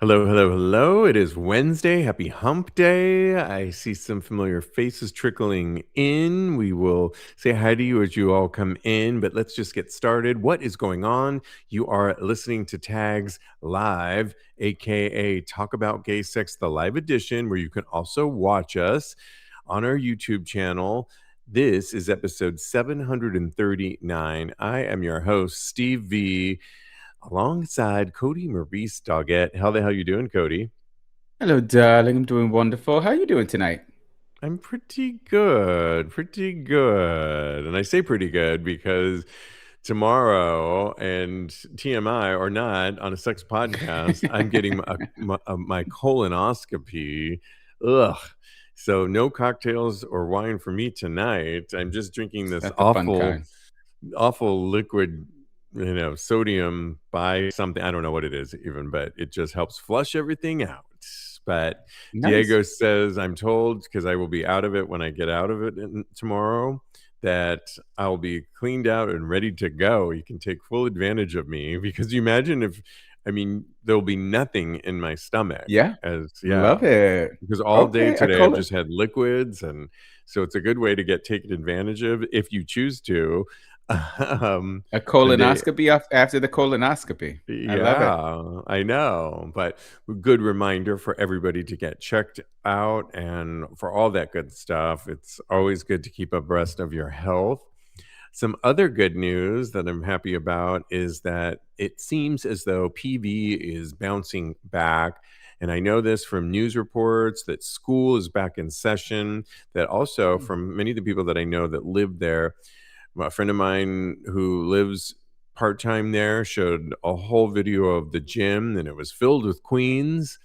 Hello, hello, hello. It is Wednesday. Happy hump day. I see some familiar faces trickling in. We will say hi to you as you all come in, but let's just get started. What is going on? You are listening to Tags Live, aka Talk About Gay Sex, the live edition, where you can also watch us on our YouTube channel. This is episode 739. I am your host, Steve V, alongside Kodi, Maurice, Doggette. How the hell you doing, Kodi? Hello, darling. I'm doing wonderful. How are you doing tonight? I'm pretty good, pretty good. And I say pretty good because tomorrow, and TMI or not, on a sex podcast, I'm getting my colonoscopy. Ugh. So no cocktails or wine for me tonight. I'm just drinking this That's the fun kind. awful liquid, sodium by something. I don't know what it is even, but it just helps flush everything out. But Nice. Diego says, I'm told, because I will be out of it when I get out of it tomorrow, that I'll be cleaned out and ready to go. You can take full advantage of me because you imagine if, I mean, there'll be nothing in my stomach Yeah, yeah, love it. because all day Okay, a today I've colo just had liquids, and so it's a good way to get taken advantage of if you choose to. a The day colonoscopy after the colonoscopy. I love it. Yeah, I know, but good reminder for everybody to get checked out and for all that good stuff. It's always good to keep abreast of your health. Some other good news that I'm happy about is that it seems as though PV is bouncing back. And I know this from news reports that school is back in session, that also Mm. from many of the people that I know that live there. A friend of mine who lives part time there showed a whole video of the gym, and it was filled with queens.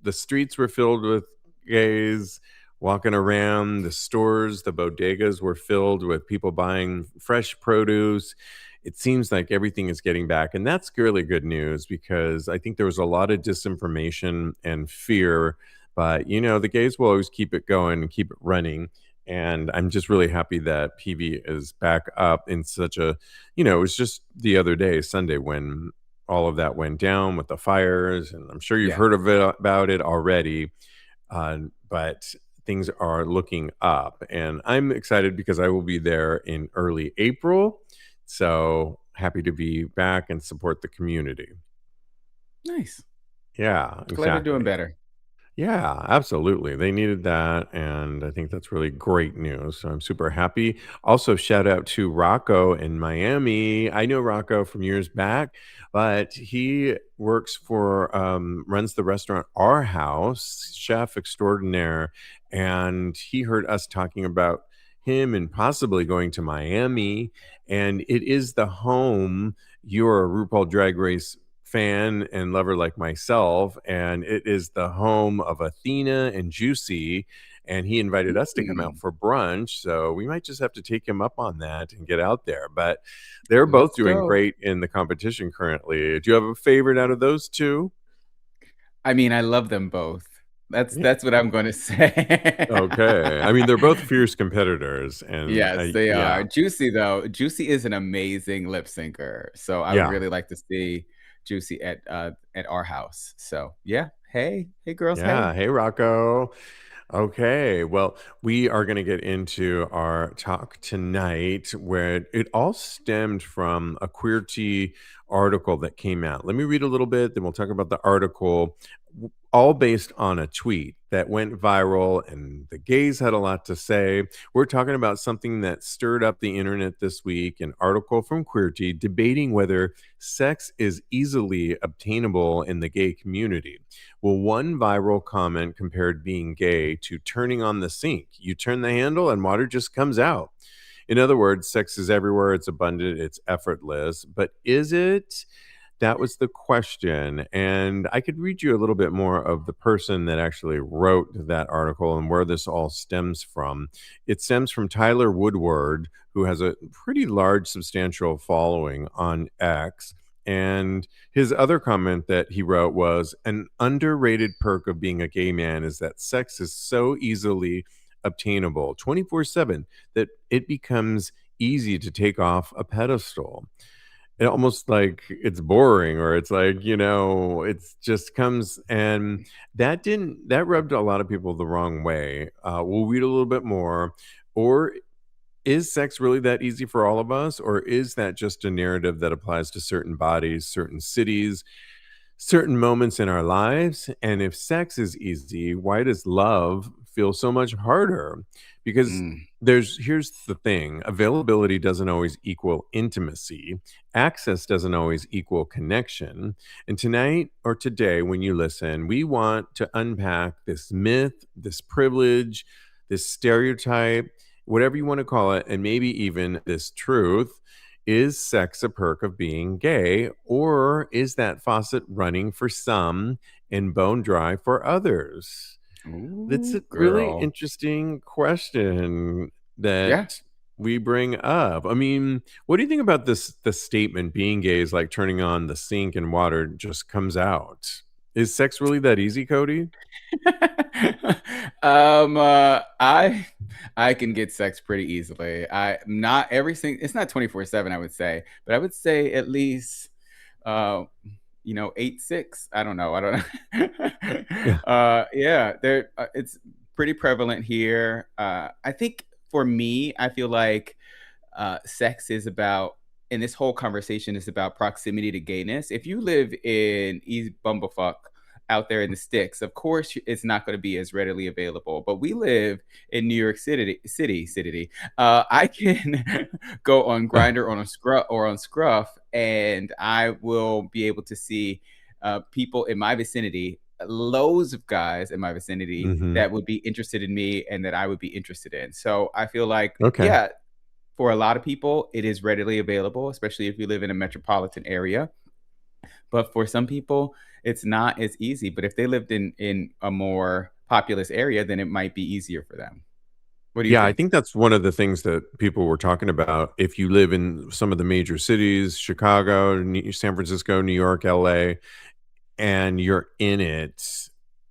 The streets were filled with gays walking around. The stores, the bodegas were filled with people buying fresh produce. It seems like everything is getting back. And that's really good news because I think there was a lot of disinformation and fear. But, the gays will always keep it going and keep it running. And I'm just really happy that PV is back up in such a, it was just the other day, Sunday, when all of that went down with the fires. And I'm sure you've Yeah. heard of it about it already. But things are looking up. And I'm excited because I will be there in early April. So happy to be back and support the community. Nice. Yeah, Glad they're doing exactly. better. Yeah, absolutely. They needed that, and I think that's really great news. So I'm super happy. Also, shout out to Rocco in Miami. I know Rocco from years back, but he works for runs the restaurant Our House, chef extraordinaire, and he heard us talking about him and possibly going to Miami, and it is the home. You're a RuPaul Drag Race fan and lover like myself, and it is the home of Athena and Juicy. And he invited us to come out Mm, for brunch, so we might just have to take him up on that and get out there. But they're both let's doing go. great in the competition currently. Do you have a favorite out of those two? I mean, I love them both. That's Yeah. that's what I'm going to say. Okay. I mean, they're both fierce competitors, and Yes, they yeah, are. Juicy though, Juicy is an amazing lip syncer, so I would yeah. really like to see Juicy at our house. So yeah, hey girls, Yeah. hey. Hey, Rocco. Okay. Well, we are going to get into our talk tonight where it all stemmed from a Queer Tea article that came out. Let me read a little bit, then we'll talk about the article, all based on a tweet that went viral, and the gays had a lot to say. We're talking about something that stirred up the internet this week, an article from Queer Tea debating whether sex is easily obtainable in the gay community. Well, one viral comment compared being gay to turning on the sink. You turn the handle and water just comes out. In other words, sex is everywhere, it's abundant, it's effortless. But is it? That was the question. And I could read you a little bit more of the person that actually wrote that article and where this all stems from. It stems from Tyler Woodward, who has a pretty large, substantial following on X. And his other comment that he wrote was, an underrated perk of being a gay man is that sex is so easily obtainable 24/7 that it becomes easy to take off a pedestal. it almost like it's boring or it's like, it's just comes and that rubbed a lot of people the wrong way. We'll read a little bit more. Or is sex really that easy for all of us? Or is that just a narrative that applies to certain bodies, certain cities, certain moments in our lives? And if sex is easy, why does love feel so much harder? Because Mm. here's the thing, availability doesn't always equal intimacy, access doesn't always equal connection. And tonight or today, when you listen, we want to unpack this myth, this privilege, this stereotype, whatever you want to call it, and maybe even this truth. Is sex a perk of being gay, or is that faucet running for some and bone dry for others? That's a Ooh, really girl. interesting question that Yeah. we bring up. I mean, what do you think about the statement being gay is like turning on the sink and water just comes out? Is sex really that easy, Cody? I can get sex pretty easily. I not every single. It's not 24/7, I would say, but I would say at least, uh, 8-6. I don't know. I don't know. Yeah. Yeah, it's pretty prevalent here. I think for me, I feel like sex is about, and this whole conversation is about proximity to gayness. If you live in East Bumblefuck out there in the sticks, of course it's not going to be as readily available. But we live in New York City. I can go on Grinder, on a Scruff, or on Scruff, and I will be able to see people in my vicinity, loads of guys in my vicinity Hmm. that would be interested in me and that I would be interested in. So I feel like, Okay. yeah, for a lot of people, it is readily available, especially if you live in a metropolitan area. But for some people, it's not as easy. But if they lived in a more populous area, then it might be easier for them. What do you Yeah, I think? think that's one of the things that people were talking about. If you live in some of the major cities, Chicago, San Francisco, New York, LA, and you're in it,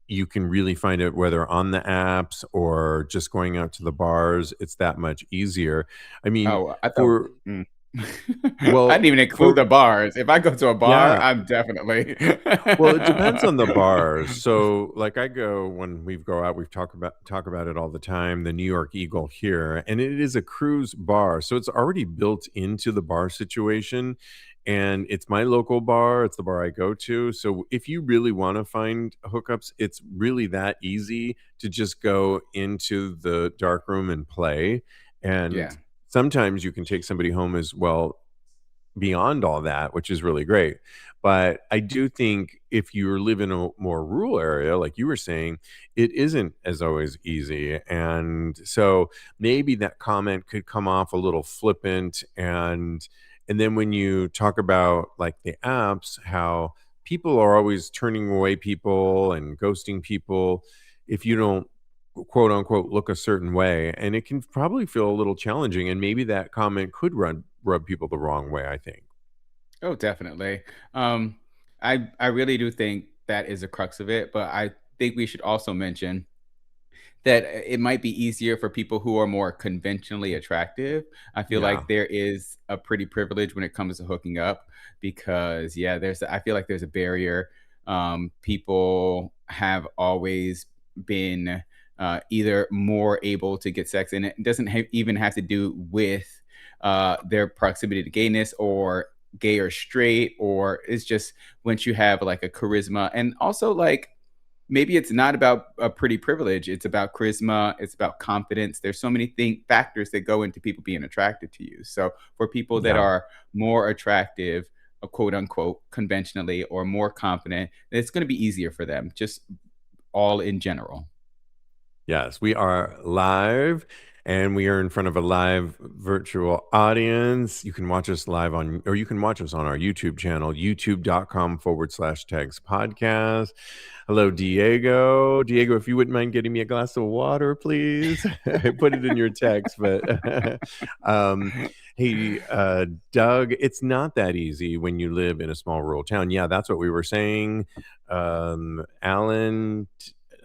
you can really find it whether on the apps or just going out to the bars. It's that much easier. I mean, Oh, I thought. for Mm. I didn't well, even include for the bars. If I go to a bar, yeah, I'm definitely. well, it depends on the bars. So, like, I go when we go out, we've talk about it all the time. The New York Eagle here, and it is a cruise bar, so it's already built into the bar situation. And it's my local bar. It's the bar I go to. So, if you really want to find hookups, it's really that easy to just go into the dark room and play. And Yeah. sometimes you can take somebody home as well beyond all that, which is really great. But I do think if you live in a more rural area, like you were saying, it isn't as always easy. And so maybe that comment could come off a little flippant. And then when you talk about like the apps, how people are always turning away people and ghosting people if you don't quote unquote look a certain way, and it can probably feel a little challenging, and maybe that comment could rub people the wrong way, I think. Oh, definitely. Um, I really do think that is the crux of it. But I think we should also mention that it might be easier for people who are more conventionally attractive. I feel Yeah. like there is a pretty privilege when it comes to hooking up because, yeah, I feel like there's a barrier. People have always been either more able to get sex, and it doesn't even have to do with their proximity to gayness or gay or straight, or it's just once you have like a charisma, and also like maybe it's not about a pretty privilege. It's about charisma. It's about confidence. There's so many factors that go into people being attracted to you. So for people that Yeah. are more attractive, quote unquote, conventionally, or more confident, it's going to be easier for them, just all in general. Yes, we are live and we are in front of a live virtual audience. You can watch us live on, or you can watch us on our YouTube channel, youtube.com/tags podcast. Hello, Diego. Diego, if you wouldn't mind getting me a glass of water, please. I put it in your text, but um, hey, Doug, it's not that easy when you live in a small rural town. Yeah, that's what we were saying. Alan,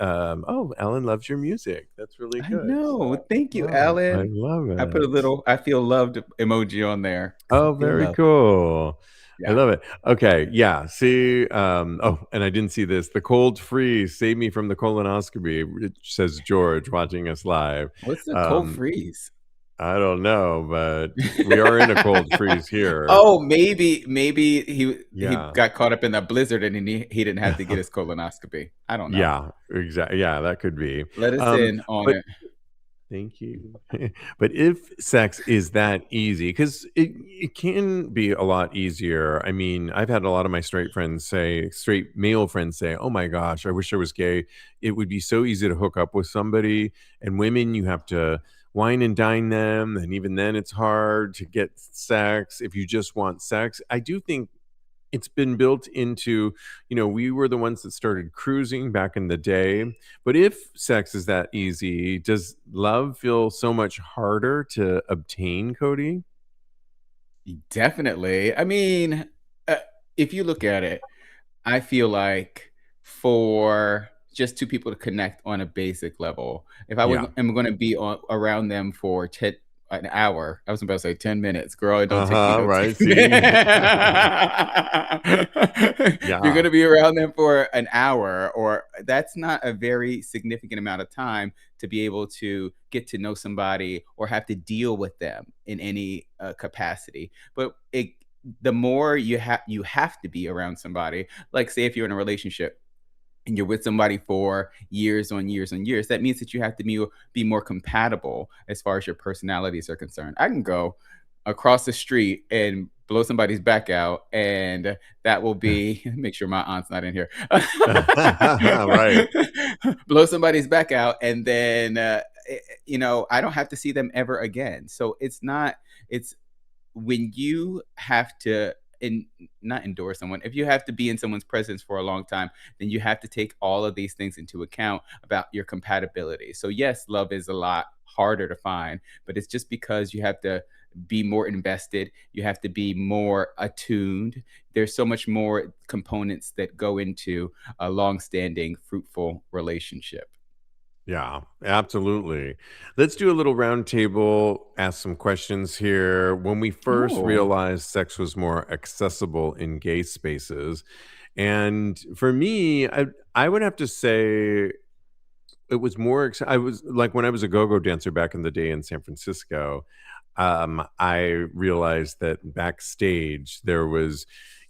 Oh, Ellen loves your music. That's really I good. know. So, Thank you, oh, I Alan. love I put a it. little I feel loved emoji on there. I Oh, feel very loved. cool. I Yeah. love it. Okay, yeah. See, oh, and I didn't see this. The cold freeze saved me from the colonoscopy. It says George watching us live. What's the cold Um, freeze? I don't know, but we are in a cold freeze here. Oh, maybe he Yeah. got caught up in that blizzard and he didn't have to get his colonoscopy. I don't know. Yeah, exactly. Yeah, that could be. Let us Um, in on but it. thank you. But if sex is that easy, because it can be a lot easier. I mean, I've had a lot of my straight male friends say, "Oh my gosh, I wish I was gay. It would be so easy to hook up with somebody." And women, you have to wine and dine them, and even then, it's hard to get sex if you just want sex. I do think it's been built into, we were the ones that started cruising back in the day. But if sex is that easy, does love feel so much harder to obtain, Cody? Definitely. I mean, uh, if you look at it, I feel like for just 2 people to connect on a basic level, if I Yeah. am gonna be around them for an hour, I was about to say 10 minutes, girl, Uh-huh, don't take right, me see? You're Yeah, gonna be around them for an hour, or that's not a very significant amount of time to be able to get to know somebody or have to deal with them in any, capacity, but the more you have to be around somebody, like say if you're in a relationship and you're with somebody for years on years on years, that means that you have to be more compatible as far as your personalities are concerned. I can go across the street and blow somebody's back out, and that will be make sure my aunt's not in here. right. Blow somebody's back out, and then I don't have to see them ever again. So it's when you have to not endure someone, if you have to be in someone's presence for a long time, then you have to take all of these things into account about your compatibility. So yes, love is a lot harder to find, but it's just because you have to be more invested, you have to be more attuned. There's so much more components that go into a long-standing fruitful relationship. Yeah, absolutely. Let's do a little round table, ask some questions here. When we first Oh. realized sex was more accessible in gay spaces, and for me, I would have to say it was more I was like when I was a go-go dancer back in the day in San Francisco, I realized that backstage there was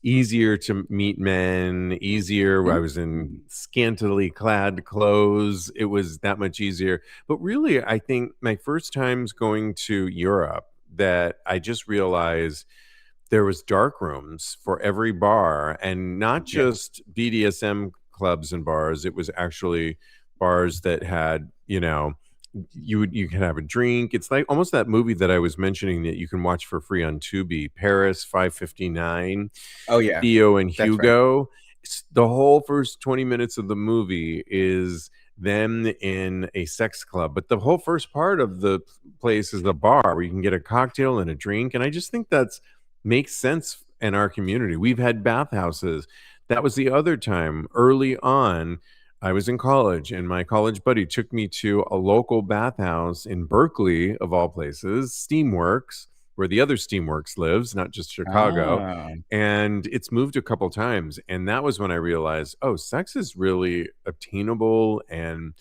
easier to meet men, easier. I was in Ooh. scantily clad clothes. It was that much easier. But really, I think my first times going to Europe that I just realized there was dark rooms for every bar and not Yeah. just BDSM clubs and bars. It was actually bars that had, you can have a drink. It's like almost that movie that I was mentioning that you can watch for free on Tubi, Paris 559, Oh yeah, Theo and that's right. Hugo. The whole first 20 minutes of the movie is them in a sex club, but the whole first part of the place is the bar where you can get a cocktail and a drink. And I just think that's makes sense in our community. We've had bathhouses. That was the other time early on. I was in college, and my college buddy took me to a local bathhouse in Berkeley, of all places, Steamworks, where the other Steamworks lives, not just Chicago. Ah. And it's moved a couple times. And that was when I realized, oh, sex is really obtainable and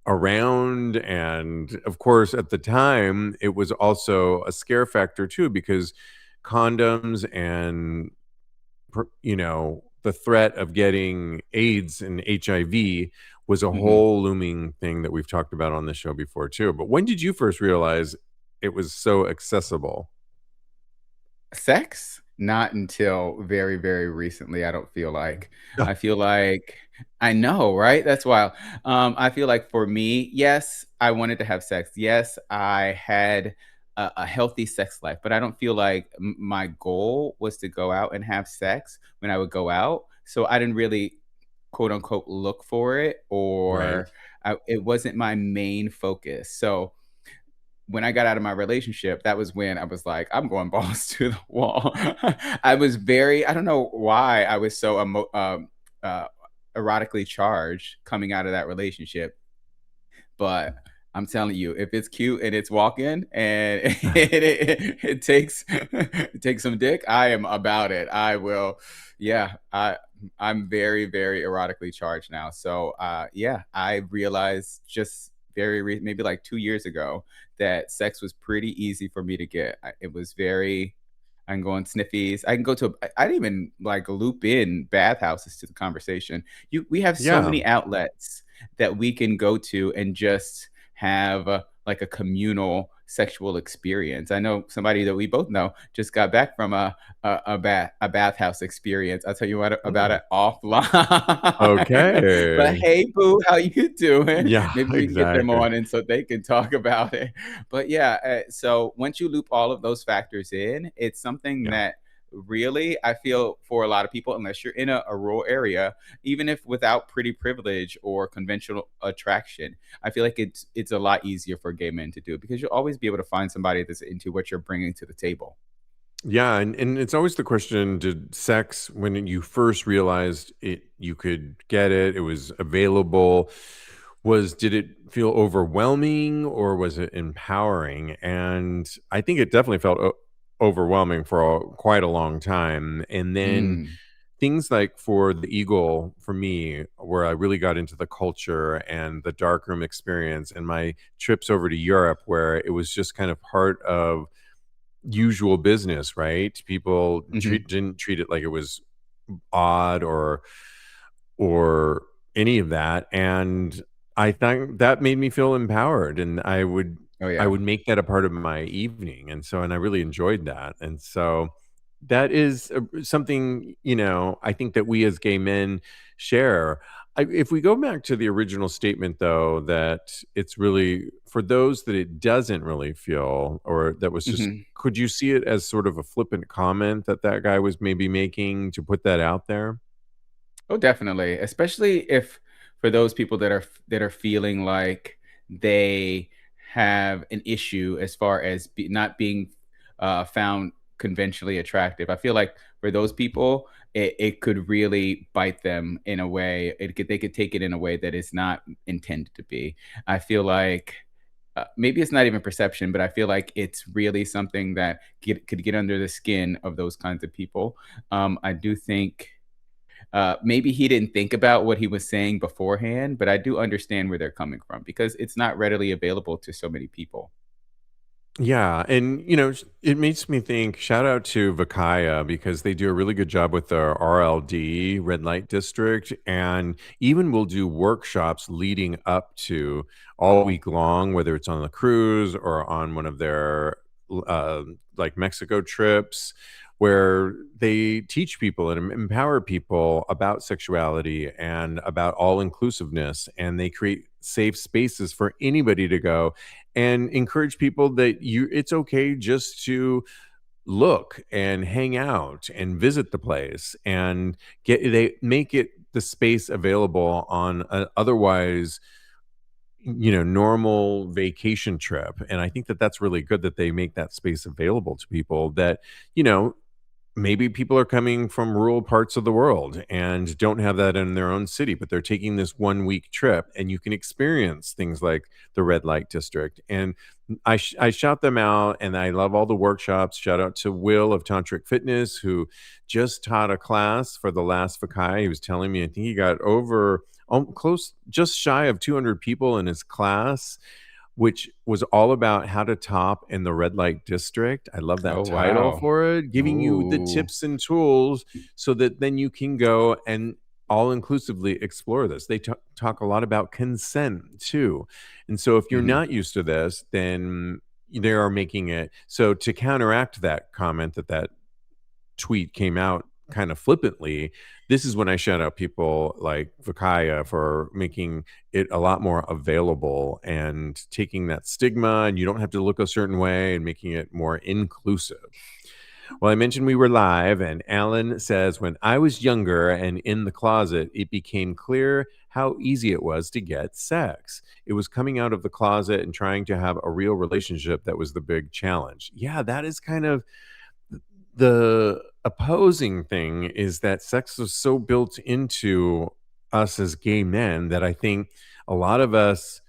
around. And of course, at the time, it was also a scare factor too, because condoms and the threat of getting AIDS and HIV was a Mhm. whole looming thing that we've talked about on the show before too. But when did you first realize it was so accessible? Sex? Not until very, very recently, I don't feel like. I feel like I know, right? That's wild. I feel like for me, yes, I wanted to have sex. Yes, I had a healthy sex life, but I don't feel like my goal was to go out and have sex when I would go out. So I didn't really quote unquote look for it, Right. or it wasn't my main focus. So when I got out of my relationship, that was when I was like, I'm going balls to the wall. I was very, I don't know why I was so uh, erotically charged coming out of that relationship. But I'm telling you, if it's cute and it's walking and it takes it takes some dick, I am about it. I will, yeah. I'm very very erotically charged now. So yeah, I realized just maybe like 2 years ago that sex was pretty easy for me to get. It was very I can go on sniffies. I can go to I didn't even, like, loop in bathhouses to the conversation. We have so Yeah. many outlets that we can go to and just have, like, a communal sexual experience. I know somebody that we both know just got back from a bathhouse experience. I'll tell you what about Mm. it offline. But, Okay. "Hey, boo, how you doing?" Yeah, Maybe we can get them exactly. on and so they can talk about it. But yeah, so once you loop all of those factors in, it's something Yeah. that really I feel for a lot of people, unless you're in a rural area, even if without pretty privilege or conventional attraction, I feel like it's a lot easier for gay men to do because you'll always be able to find somebody that's into what you're bringing to the table. Yeah, and it's always the question, did sex when you first realized it you could get it, it was available, did it feel overwhelming or was it empowering? And I think it definitely felt overwhelming for quite a long time. And then Mm. things like for the Eagle, for me, where I really got into the culture and the darkroom experience and my trips over to Europe, where it was just kind of part of usual business, right? People Mhm. didn't treat it like it was odd or any of that, and I think that made me feel empowered, and Oh, I yeah. would make that a part of my evening, and I really enjoyed that, and so that is, something, I think that we as gay men share. If we go back to the original statement, though, that it's really for those that it doesn't really feel or that was just Mhm. could you see it as sort of a flippant comment that that guy was maybe making to put that out there? Oh, definitely. Especially if for those people that are feeling like they have an issue as far as not being found conventionally attractive. I feel like for those people, it could really bite them in a way. They could take it in a way that is not intended to be. I feel like maybe it's not even perception, but I feel like it's really something that could get under the skin of those kinds of people. I do think maybe he didn't think about what he was saying beforehand, but I do understand where they're coming from because it's not readily available to so many people. Yeah, and it makes me think. Shout out to Vakaya because they do a really good job with their RLD red light district, and even will do workshops leading up to all week long, whether it's on the cruise or on one of their like Mexico trips, where they teach people and empower people about sexuality and about all inclusiveness, and they create safe spaces for anybody to go and encourage people that it's okay just to look and hang out and visit the place and they make it the space available on a otherwise normal vacation trip, and I think that that's really good that they make that space available to people that you know maybe people are coming from rural parts of the world and don't have that in their own city, but they're taking this 1 week trip and you can experience things like the red light district. And I shout them out and I love all the workshops. Shout out to Will of Tantric Fitness, who just taught a class for the last Fakai. He was telling me, I think he got over close, just shy of 200 people in his class, which was all about how to top in the red light district. I love Oh, that title wow. for it, giving you the Ooh. tips and tools so that then you can go and all inclusively explore this. They talk a lot about consent too. And so if you're Mhm. not used to this, then they are making it so to counteract that comment that tweet came out kind of flippantly, this is when I shout out people like Vakaya for making it a lot more available and taking that stigma, and you don't have to look a certain way and making it more inclusive. Well, I mentioned we were live, and Alan says, when I was younger and in the closet, it became clear how easy it was to get sex. It was coming out of the closet and trying to have a real relationship that was the big challenge. Yeah, that is kind of the opposing thing is that sex was so built into us as gay men that I think a lot of us,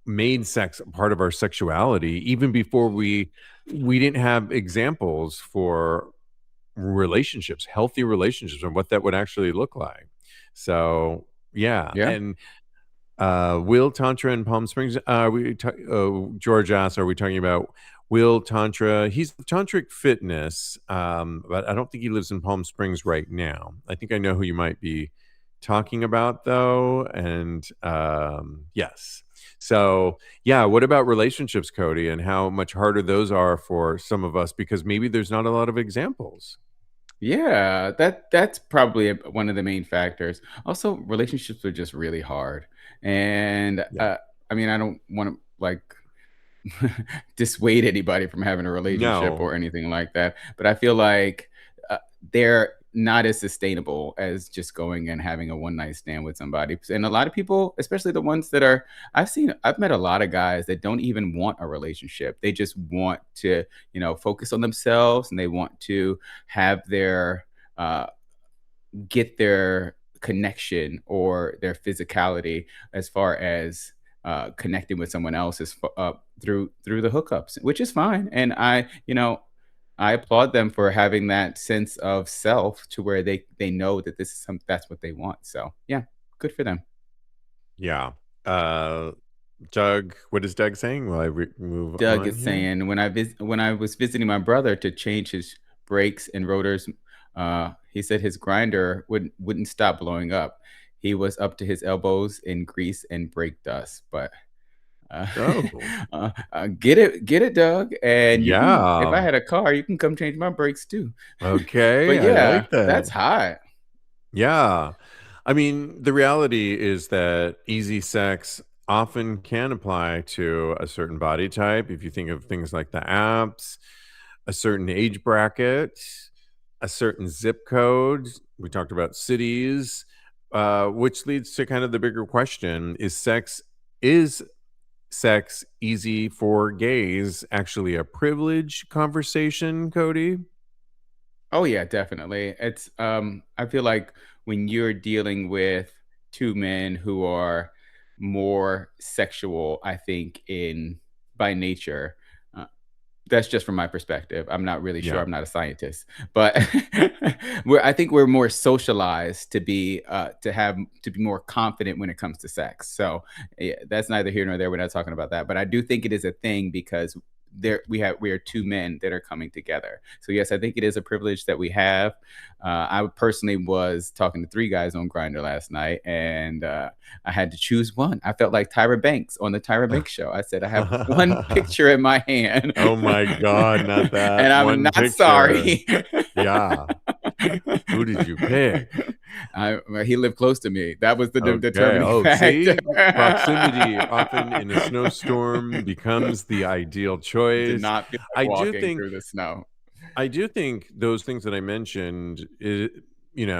made sex a part of our sexuality even before we didn't have examples for relationships, healthy relationships, and what that would actually look like. So, yeah, Yeah. and Will Tantra in Palm Springs. George asks, "Are we talking about Will Tantra?" He's Tantric Fitness, but I don't think he lives in Palm Springs right now. I think I know who you might be talking about, though. And yes, so yeah. What about relationships, Cody, and how much harder those are for some of us because maybe there's not a lot of examples. Yeah, that's probably one of the main factors. Also, relationships are just really hard, and Yeah. I mean, I don't want to like dissuade anybody from having a relationship No. or anything like that. But I feel like they're not as sustainable as just going and having a one night stand with somebody. And a lot of people, especially the ones that are, I've met a lot of guys that don't even want a relationship. They just want to, focus on themselves and they want to have uh, get their connection or their physicality as far as connecting with someone else through the hookups, which is fine. And I applaud them for having that sense of self to where they know that that's what they want. So yeah, good for them. Yeah. Uh, Doug, what is Doug saying? Will I move Doug on is here? saying when I was visiting my brother to change his brakes and rotors, he said his grinder wouldn't stop blowing up. He was up to his elbows in grease and brake dust. But uh, Oh, get it, Doug. And you can, if I yeah. had a car, you can come change my brakes too. Okay, But I like yeah, that. that's hot. Yeah. I mean, the reality is that easy sex often can apply to a certain body type. If you think of things like the apps, a certain age bracket, a certain zip code. We talked about cities, which leads to kind of the bigger question: is sex easy for gays actually a privilege conversation, Cody? Oh yeah, definitely. It's I feel like when you're dealing with two men who are more sexual, I think in by nature, uh, that's just from my perspective. I'm not really sure. Yeah. I'm not a scientist, but I think we're more socialized to be more confident when it comes to sex. So yeah, that's neither here nor there. We're not talking about that, but I do think it is a thing because we are two men that are coming together. So yes, I think it is a privilege that we have. I personally was talking to three guys on Grinder last night, and I had to choose one. I felt like Tyra Banks on the Tyra Banks show. I said, I have one picture in my hand, Oh my god, not that and I'm one not picture. sorry. Yeah. Who did you pick? Well, he lived close to me. That was the Okay. determining Oh, factor. see? Proximity often in a snowstorm becomes the ideal Did choice. not feel like I do walking think through the snow. I do think those things that I mentioned,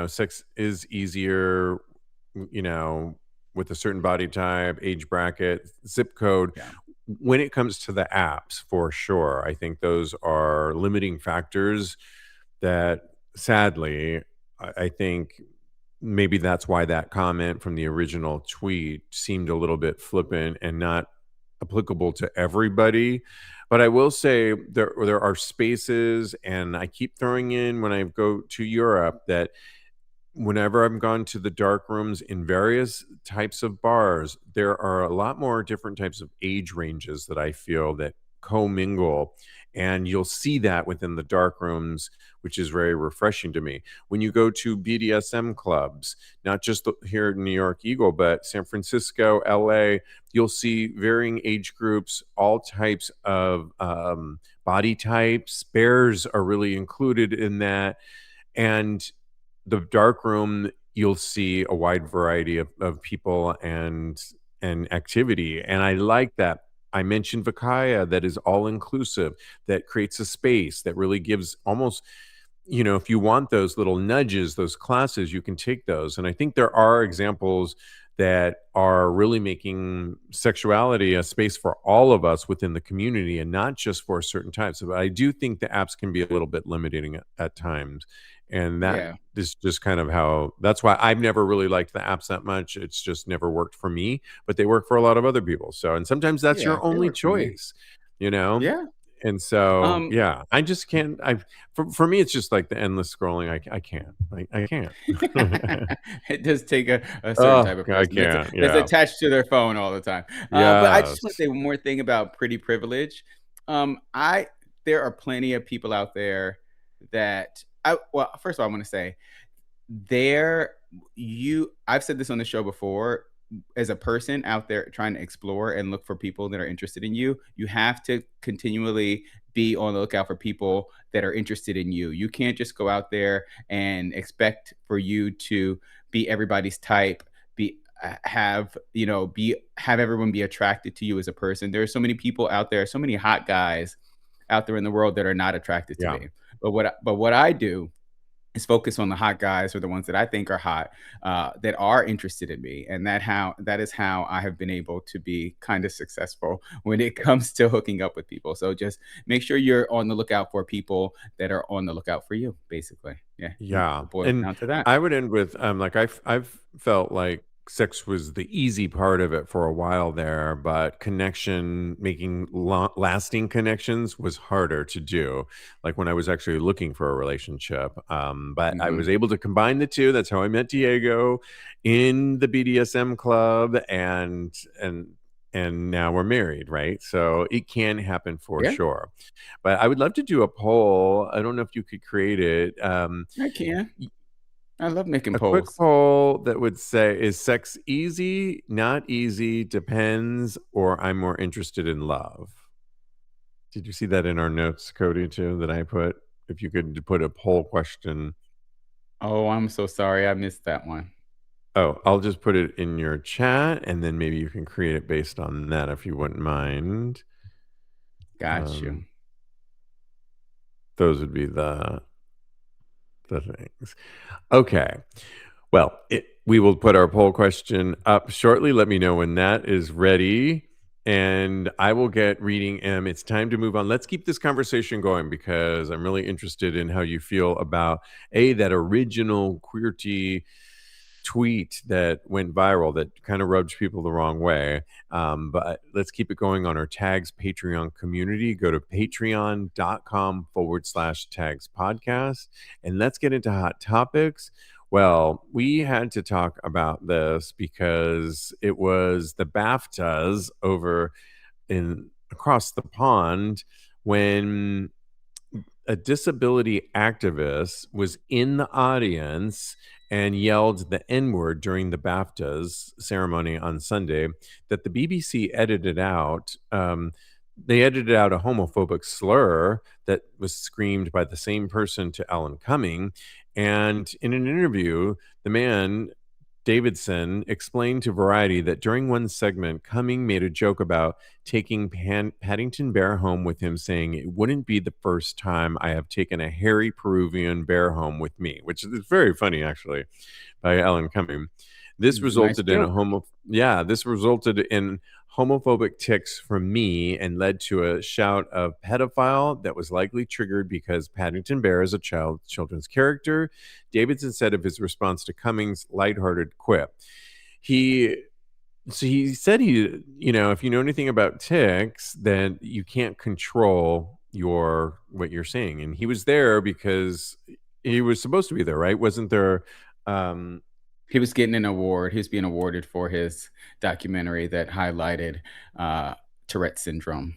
sex is easier, you know, with a certain body type, age bracket, zip code. Yeah. When it comes to the apps, for sure, I think those are limiting factors that sadly, I think maybe that's why that comment from the original tweet seemed a little bit flippant and not applicable to everybody. But I will say there are spaces, and I keep throwing in when I go to Europe that whenever I've gone to the dark rooms in various types of bars, there are a lot more different types of age ranges that I feel that commingle. And you'll see that within the dark rooms, which is very refreshing to me. When you go to BDSM clubs, not just here in New York Eagle, but San Francisco, LA, you'll see varying age groups, all types of body types. Bears are really included in that. And the dark room, you'll see a wide variety of people and activity, and I like that. I mentioned Vakaya, that is all inclusive, that creates a space that really gives almost, if you want those little nudges, those classes, you can take those. And I think there are examples that are really making sexuality a space for all of us within the community and not just for certain types. But I do think the apps can be a little bit limiting at times. And that Yeah. is just kind of how that's why I've never really liked the apps that much. It's just never worked for me, but they work for a lot of other people. So, and sometimes that's Yeah, your they only work for me. choice, you know? Yeah. And so, Um, yeah, I just can't. For me, it's just like the endless scrolling. I can't. I can't. it does take a certain Oh, type of I person can't. that's Yeah. attached to their phone all the time. But I just want to Yes. say one more thing about pretty privilege. I There are plenty of people out there that I well, first of all, I want to say there I've said this on the show before. As a person out there trying to explore and look for people that are interested in you, you have to continually be on the lookout for people that are interested in you. You can't just go out there and expect for you to be everybody's type, be have you know be have everyone be attracted to you as a person. There are so many people out there, so many hot guys out there in the world that are not attracted to Yeah. me. But what I do is focus on the hot guys or the ones that I think are hot, that are interested in me, and that is how I have been able to be kind of successful when it comes to hooking up with people. So just make sure you're on the lookout for people that are on the lookout for you. Basically, yeah, Yeah, it boils and down to that. I would end with, like, I've felt like sex was the easy part of it for a while there, but making lasting connections was harder to do, like, when I was actually looking for a relationship, but I Hmm. was able to combine the 2. That's how I met Diego in the BDSM club, and now we're married, right? So, it can happen for Yeah, sure. But I would love to do a poll. I don't know if you could create it. I can. Y- I love making a quick polls. poll that would say, is sex easy, not easy, depends, or I'm more interested in love? Did you see that in our notes, Cody, too, that I put? If you could put a poll question. Oh, I'm so sorry, I missed that one. Oh, I'll just put it in your chat and then maybe you can create it based on that if you wouldn't mind. Got you. Um, those would be the things. Okay. Well, we will put our poll question up shortly. Let me know when that is ready. And I will get reading. It's time to move on. Let's keep this conversation going because I'm really interested in how you feel about that original queerty tweet that went viral that kind of rubbed people the wrong way. But let's keep it going on our tags Patreon community. Go to patreon.com/tags podcast and let's get into hot topics. Well, we had to talk about this because it was the BAFTAs over in across the pond when a disability activist was in the audience and yelled the N word during the BAFTAs ceremony on Sunday that the BBC edited out. They edited out a homophobic slur that was screamed by the same person to Alan Cumming. And in an interview, the man Davidson explained to Variety that during one segment, Cumming made a joke about taking Paddington Bear home with him, saying, "It wouldn't be the first time I have taken a hairy Peruvian bear home with me," which is very funny, actually, by Alan Cumming. This It's a nice resulted in joke. this resulted in homophobic tics from me and led to a shout of pedophile that was likely triggered because Paddington Bear is a children's character. Davidson said of his response to Cummings' lighthearted quip. He he said if you know anything about tics, then you can't control what you're saying. And he was there because he was supposed to be there, right? Wasn't there um He was getting an award. He was being awarded for his documentary that highlighted, uh, Tourette syndrome.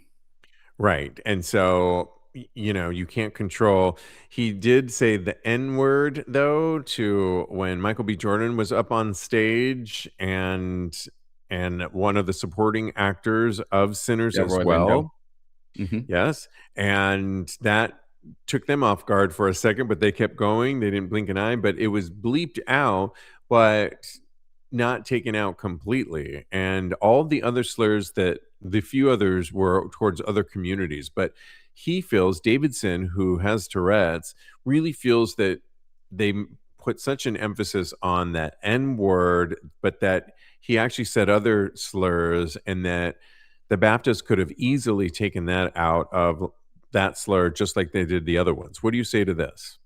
right. And so you can't control. He did say the N word though to when Michael B. Jordan was up on stage and one of the supporting actors of Sinners as Delroy Lindo. well. Mhm. Yes, and that took them off guard for a second, but they kept going. They didn't blink an eye, but it was bleeped out, but not taken out completely. And all the other slurs that the few others were towards other communities, but he feels Davidson, who has Tourette's, really feels that they put such an emphasis on that N word, but that he actually said other slurs, and that the BAFTAs could have easily taken that out of that slur just like they did the other ones. What do you say to this?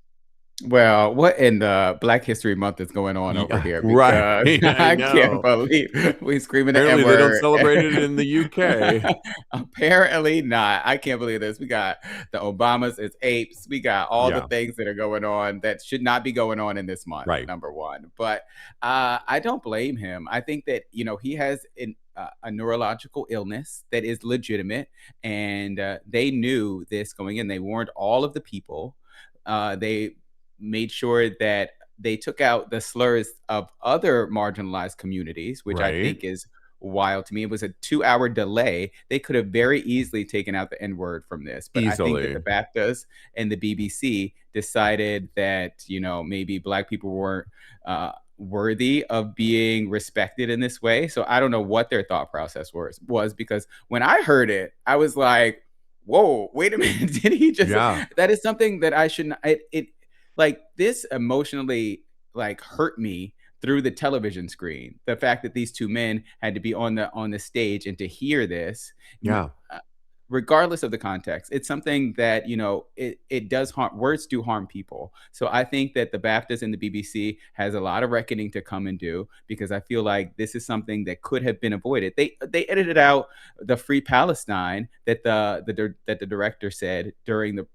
Well, what in the Black History Month is going on over Yeah, here? right. Because I I can't know. believe we screaming the Apparently, they don't N-word. celebrate it in the UK. Apparently not. I can't believe this. We got the Obamas as apes. We got all the Yeah, things that are going on that should not be going on in this month, right. number one. But I don't blame him. I think that, he has a neurological illness that is legitimate. And they knew this going in. They warned all of the people. They made sure that they took out the slurs of other marginalized communities, which I Right. think is wild to me. It was a 2-hour delay. They could have very easily taken out the N word from this. But I think that the Easily. BAFTAs and the BBC decided that, maybe Black people weren't worthy of being respected in this way. So I don't know what their thought process was because when I heard it, I was like, whoa, wait a minute. Did he just, Yeah, that is something that I shouldn't, it like this emotionally like hurt me through the television screen. The fact that these two men had to be on the stage and to hear this, yeah. uh, regardless of the context, it's something that it does harm. Words do harm people. So I think that the BAFTAs and the BBC has a lot of reckoning to come and do because I feel like this is something that could have been avoided. They edited out the Free Palestine that the director said during the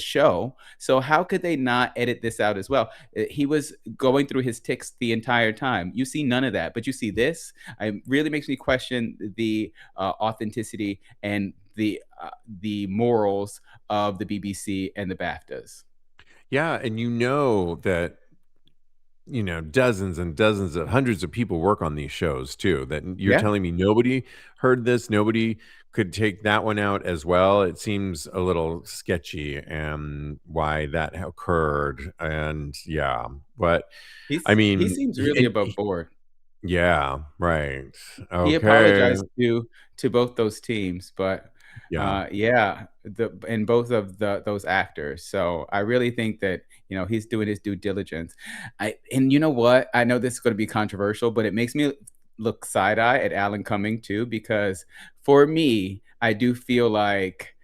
show. So how could they not edit this out as well? He was going through his ticks the entire time. You see none of that, but you see this. It really makes me question the authenticity and the morals of the BBC and the BAFTAs. Yeah, and you know that, dozens and dozens of hundreds of people work on these shows too. That you're Yeah, telling me nobody heard this, nobody could take that one out as well. It seems a little sketchy and why that occurred. And yeah, but I he mean, seems really above board. yeah, right. He Okay. apologized to both those teams, but, Yeah. yeah, and both of those actors. So I really think that, he's doing his due diligence. And you know what? I know this is gonna be controversial, but it makes me look side eye at Alan Cumming too, because for me, I do feel like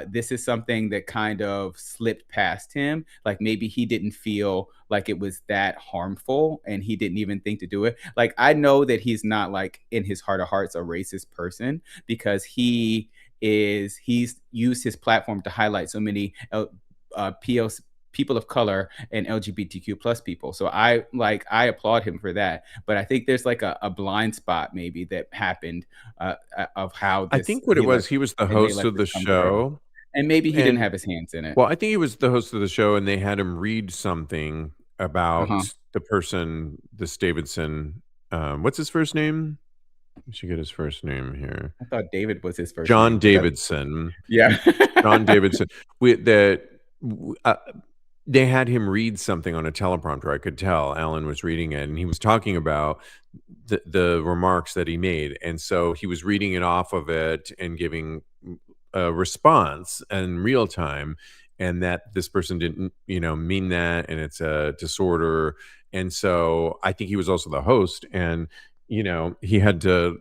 this is something that kind of slipped past him. Like maybe he didn't feel like it was that harmful and he didn't even think to do it. Like I know that he's not like in his heart of hearts a racist person because he's used his platform to highlight so many POC people of color and LGBTQ plus people. So I applaud him for that. But I think there's like a blind spot maybe that happened of how I this think what it was, he was the they host let of this the come through. show, And maybe he didn't and have his hands in it. well, I think he was the host of the show, and they had him read something Uh-huh. about the person, this Davidson. What's his first name? We should get his first name here. I thought David was his first John name, but that's Davidson. yeah. John Davidson. We that they had him read something on a teleprompter. I could tell Alan was reading it, and he was talking about the remarks that he made, and so he was reading it off of it and giving a response in real time, and that this person didn't, mean that, and it's a disorder. And so I think he was also the host, and he had to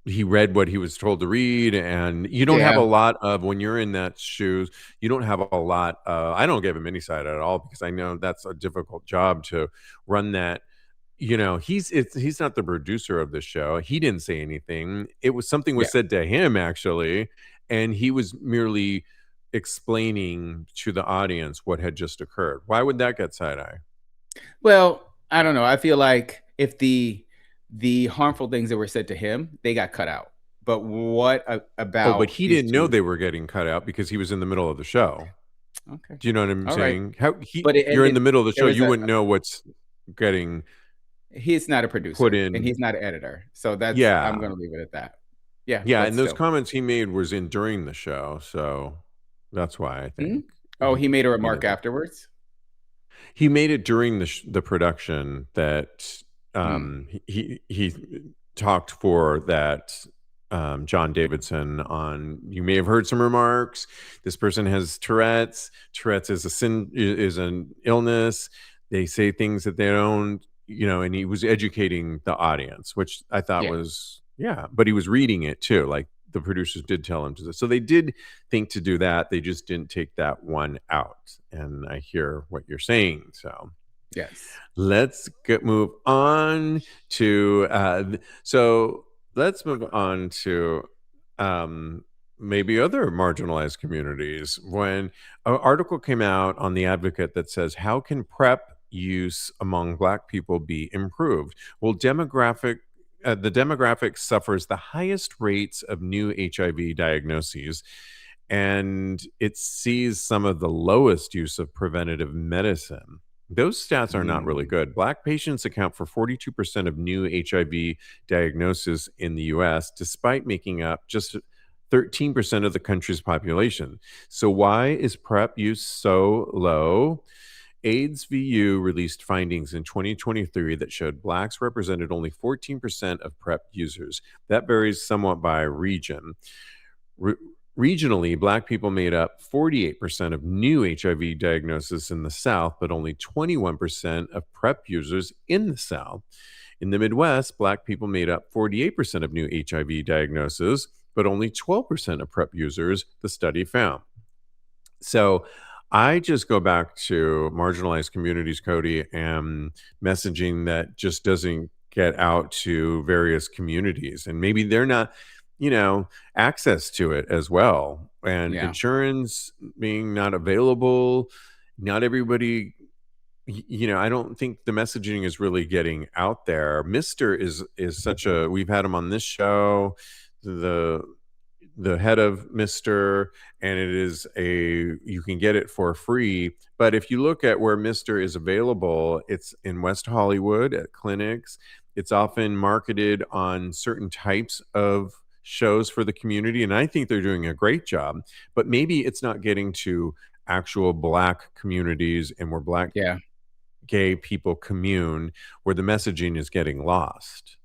he read what he was told to read, and you don't have a Yeah, lot of when you're in that shoes, you don't have a lot I don't give him any side at all because I know that's a difficult job to run that. He's not the producer of the show. He didn't say anything. It was something was yeah. said to him actually, and he was merely explaining to the audience what had just occurred. Why would that get side eye? Well, I don't know. I feel like if the harmful things that were said to him, they got cut out. But what Oh, but about he these didn't know 2? they were getting cut out because he was in the middle of the show. Okay. Do you know what I'm All right. saying? How But you're in the middle of the there show, was you a wouldn't know what's getting he's not a put producer and in. he's not an editor. So that's I'm Yeah. gonna leave it at that. Yeah, Yeah, but and those still. comments he made was in during the show, so that's why I think Mhm. Oh, he made a you know, remark afterwards? he made it during the production that, Mm. he talked for that, John Davidson on, "You may have heard some remarks. This person has Tourette's. Tourette's is a sin I is an illness. They say things that they don't and he was educating the audience, which I thought Yeah. was, yeah, but he was reading it too. Like the producers did tell him to. So they did think to do that. They just didn't take that one out. And I hear what you're saying. So Yes. move on to so let's move on to um, maybe other marginalized communities. When an article came out on the Advocate that says, how can prep use among Black people be improved? Well, the demographic suffers the highest rates of new HIV diagnoses, and it sees some of the lowest use of preventative medicine. Those stats are not really Mm, good. Black patients account for 42% of new HIV diagnoses in the US, despite making up just 13% of the country's population. So, why is PrEP use so low? AIDS VU released findings in 2023 that showed Blacks represented only 14% of PrEP users. That varies somewhat by region. Re- Regionally, Black people made up 48% of new HIV diagnoses in the South, but only 21% of PrEP users in the South. In the Midwest, Black people made up 48% of new HIV diagnoses, but only 12% of PrEP users, the study found. So I just go back to marginalized communities, Kodi, and messaging that just doesn't get out to various communities. And maybe they're not, access to it as well. And yeah. insurance being not available, not everybody, I don't think the messaging is really getting out there. Mister is such a, we've had him on this show. The head of Mister, and it is you can get it for free. But if you look at where Mister is available, it's in West Hollywood at clinics. It's often marketed on certain types of shows for the community, and I think they're doing a great job. But maybe it's not getting to actual Black communities and where Black Yeah. gay people commune, where the messaging is getting lost.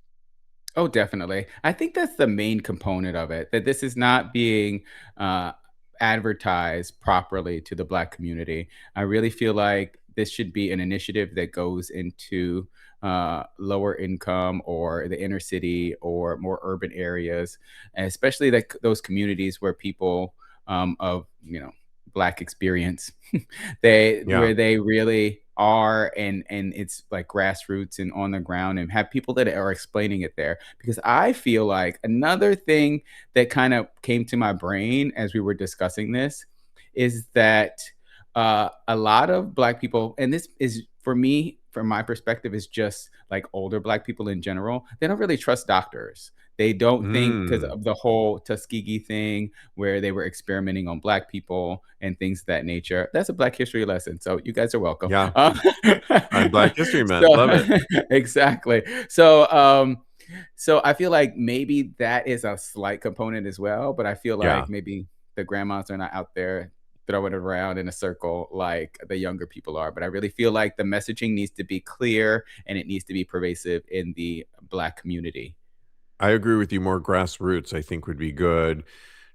Oh, definitely. I think that's the main component of it, that this is not being uh, advertised properly to the Black community. I really feel like this should be an initiative that goes into lower income or the inner city or more urban areas, and especially those communities where people of Black experience they Yeah. where they really are, and it's like grassroots and on the ground, and have people that are explaining it there. Because I feel like another thing that kind of came to my brain as we were discussing this is that a lot of Black people, and this is for me, from my perspective, is just like older Black people in general, they don't really trust doctors. They don't think, because Mm. of the whole Tuskegee thing where they were experimenting on Black people and things of that nature. That's a Black history lesson, so you guys are welcome. Yeah. I'm Black History Month. So Love it. exactly. So I feel like maybe that is a slight component as well, but I feel Yeah. like maybe the grandmas are not out there throwing it around in a circle like the younger people are. But I really feel like the messaging needs to be clear and it needs to be pervasive in the Black community. I agree with you. More grassroots, I think, would be good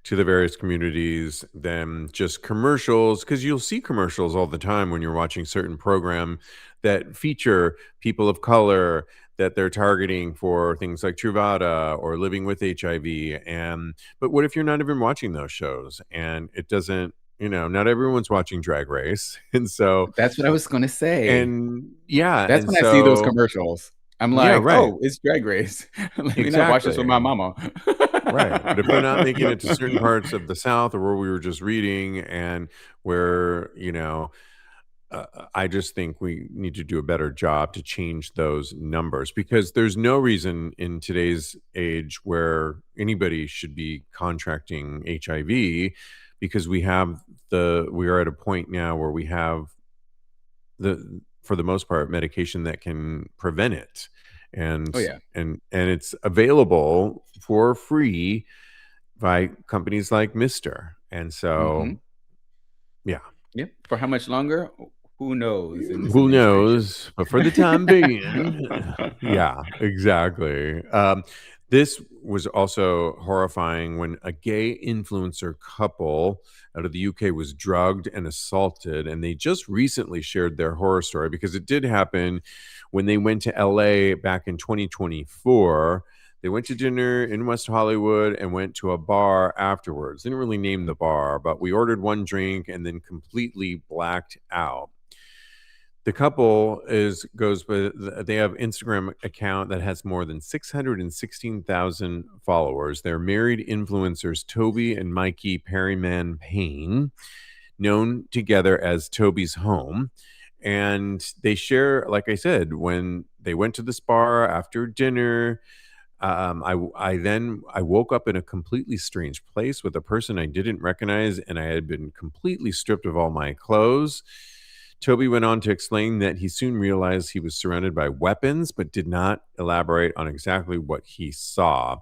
to the various communities than just commercials, because you'll see commercials all the time when you're watching certain program that feature people of color that they're targeting for things like Truvada or living with HIV. And but what if you're not even watching those shows and it doesn't, not everyone's watching Drag Race. And so, That's what I was gonna say. and yeah, That's and when I see those so commercials. I'm yeah, like, right. "Oh, it's Drag Race. Let me not watch this with Exactly. my mama." Right, but if they're not making it to certain parts of the South or where we were just reading and where, I just think we need to do a better job to change those numbers, because there's no reason in today's age where anybody should be contracting HIV, because we are at a point now where we have for the most part, medication that can prevent it. And Oh, yeah. it's available for free by companies like Mister. And so, Mhm. yeah, Yep. For how much longer? Who knows in this who administration. knows? But for the time being, yeah, exactly. This was also horrifying when a gay influencer couple out of the UK was drugged and assaulted. And they just recently shared their horror story because it did happen when they went to LA back in 2024. They went to dinner in West Hollywood and went to a bar afterwards. Didn't really name the bar, but we ordered one drink and then completely blacked out. The couple is goes by they have Instagram account that has more than 616,000 followers. They're married influencers Toby and Mikey Perryman Payne, known together as Toby's Home. And they share, like I said, when they went to this bar after dinner. I woke up in a completely strange place with a person I didn't recognize, and I had been completely stripped of all my clothes. Toby went on to explain that he soon realized he was surrounded by weapons, but did not elaborate on exactly what he saw.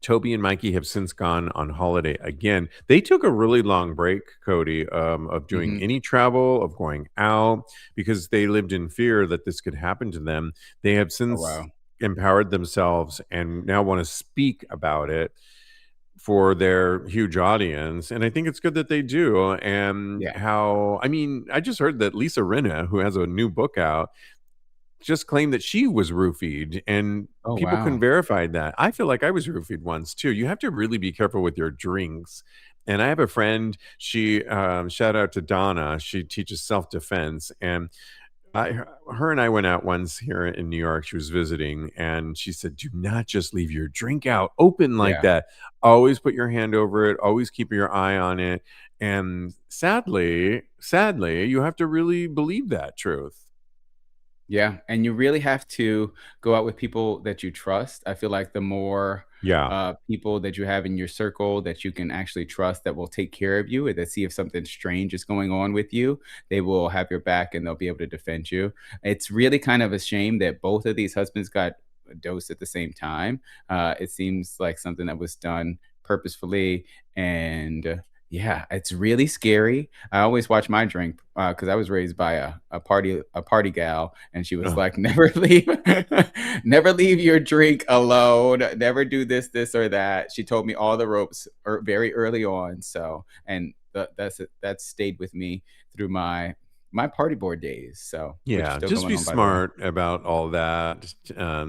Toby and Mikey have since gone on holiday again. They took a really long break, Kodi, of doing Hmm. any travel, of going out, because they lived in fear that this could happen to them. They have Oh since wow. empowered themselves and now want to speak about it for their huge audience. And I think it's good that they do. And Yeah. how, I mean, I just heard that Lisa Rinna, who has a new book out, just claimed that she was roofied, and Oh people couldn't wow. verify that. I feel like I was roofied once too. You have to really be careful with your drinks. And I have a friend, she, shout out to Donna, she teaches self defense. And her and I went out once here in New York. She was visiting, and she said, "Do not just leave your drink out open like Yeah. that. Always put your hand over it. Always keep your eye on it." And sadly, you have to really believe that truth. Yeah, and you really have to go out with people that you trust. I feel like the more Yeah, people that you have in your circle that you can actually trust that will take care of you and that see if something strange is going on with you, they will have your back and they'll be able to defend you. It's really kind of a shame that both of these husbands got dosed at the same time. It seems like something that was done purposefully and yeah, it's really scary. I always watch my drink because I was raised by a party gal, and she was ugh, like, "Never leave, never leave your drink alone. Never do this, this, or that." She told me all the ropes very early on. So, and that stayed with me through my party board days. So, which are yeah. still Just going be on, by the way. smart about all that.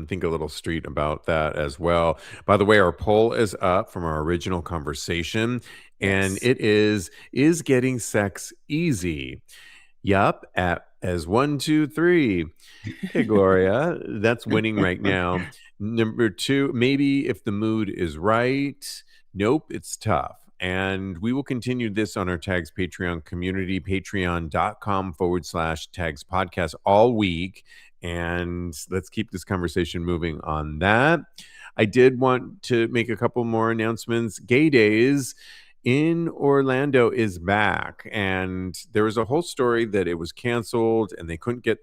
Think a little street about that as well. By the way, our poll is up from our original conversation, and Yes. it is getting sex easy? Yup, at as 1, 2, 3. Okay, Gloria, that's winning right now. Number 2, maybe if the mood is right. Nope, it's tough. And we will continue this on our Tags Patreon community, patreon.com/tags podcast all week. And let's keep this conversation moving on that. I did want to make a couple more announcements. Gay Days in Orlando is back. And there was a whole story that it was canceled and they couldn't get